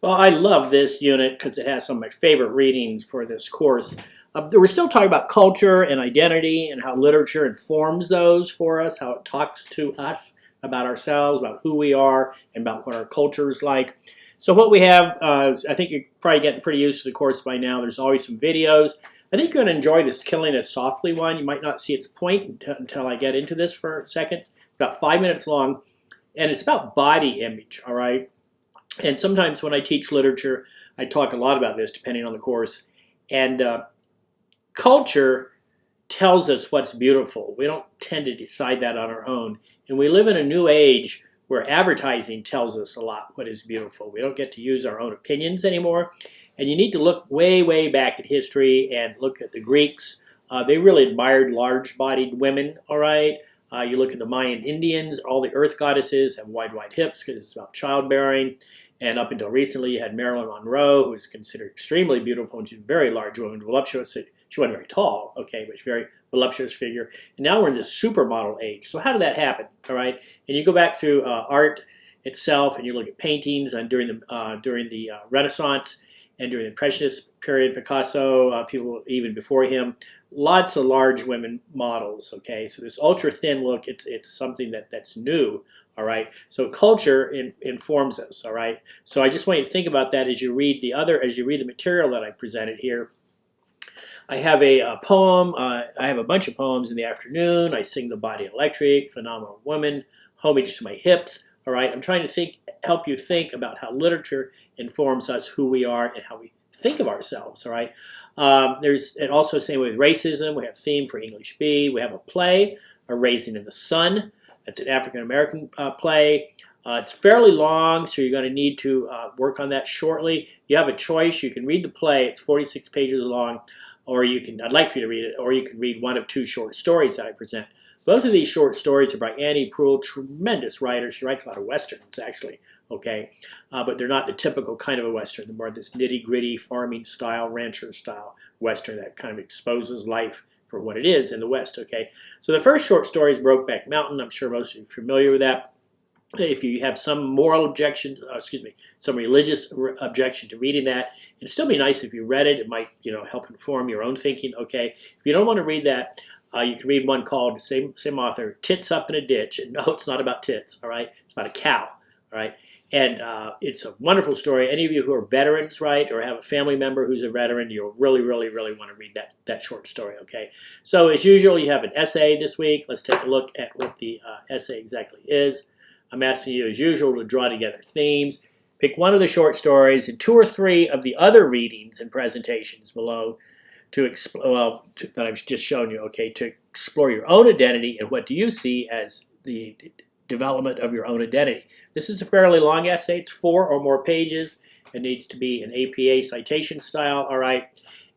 Well, I love this unit because it has some of my favorite readings for this course. We're still talking about culture and identity and how literature informs those for us, how it talks to us about ourselves, about who we are, and about what our culture is like. So what we have, I think you're probably getting pretty used to the course by now. There's always some videos. I think you're going to enjoy this Killing Us Softly one. You might not see its point until I get into this for seconds. It's about 5 minutes long, and it's about body image, all right? And sometimes when I teach literature, I talk a lot about this depending on the course. And culture tells us what's beautiful. We don't tend to decide that on our own. And we live in a new age where advertising tells us a lot what is beautiful. We don't get to use our own opinions anymore. And you need to look way, way back at history and look at the Greeks. They really admired large-bodied women, all right? You look at the Mayan Indians, all the earth goddesses have wide, wide hips because it's about childbearing. And up until recently, you had Marilyn Monroe, who was considered extremely beautiful, and she's a very large woman, voluptuous. She wasn't very tall, okay, but she's a very voluptuous figure. And now we're in this supermodel age. So how did that happen, all right? And you go back through art itself, and you look at paintings and during the Renaissance and during the Impressionist period, Picasso, people even before him, lots of large women models, okay? So this ultra-thin look, it's something that's new. All right. So culture informs us. All right. So I just want you to think about that as you read the material that I presented here. I have a poem. I have a bunch of poems in the afternoon. I sing The Body Electric, Phenomenal Woman, Homage to My Hips. All right. I'm trying to help you think about how literature informs us, who we are, and how we think of ourselves. All right. And also the same way with racism. We have theme for English B. We have a play, A Raisin in the Sun. It's an African-American play. It's fairly long, so you're going to need to work on that shortly. You have a choice. You can read the play. It's 46 pages long, or I'd like for you to read it, or you can read one of two short stories that I present. Both of these short stories are by Annie Proulx, tremendous writer. She writes a lot of Westerns, actually, okay? But they're not the typical kind of a Western. They're more this nitty-gritty farming style, rancher style Western that kind of exposes life for what it is in the West, okay? So the first short story is Brokeback Mountain. I'm sure most of you are familiar with that. If you have some moral objection, some religious objection to reading that, it'd still be nice if you read it. It might, help inform your own thinking, okay? If you don't want to read that, you can read one called, same author, Tits Up in a Ditch. And no, it's not about tits, all right? It's about a cow, all right? And it's a wonderful story. Any of you who are veterans, right, or have a family member who's a veteran, you'll really, really, really want to read that short story, okay? So as usual, you have an essay this week. Let's take a look at what the essay exactly is. I'm asking you, as usual, to draw together themes. Pick one of the short stories and two or three of the other readings and presentations below that I've just shown you, okay, to explore your own identity and what do you see as the development of your own identity. This is a fairly long essay. It's 4 or more pages. It needs to be an APA citation style, all right?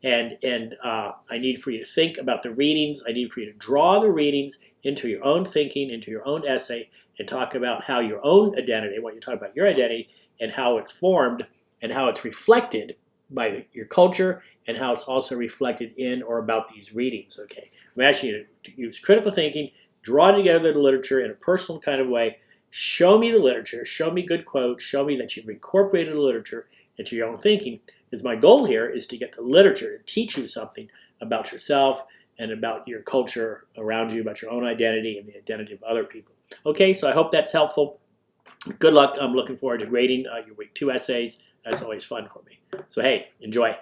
And I need for you to think about the readings. I need for you to draw the readings into your own thinking, into your own essay, and talk about how your own identity, when you talk about your identity, and how it's formed and how it's reflected by your culture and how it's also reflected in or about these readings, okay? I'm asking you to use critical thinking, draw together the literature in a personal kind of way, show me the literature, show me good quotes, show me that you've incorporated the literature into your own thinking. Because my goal here is to get the literature to teach you something about yourself and about your culture around you, about your own identity and the identity of other people. Okay, so I hope that's helpful. Good luck. I'm looking forward to grading your week 2 essays. That's always fun for me. So hey, enjoy.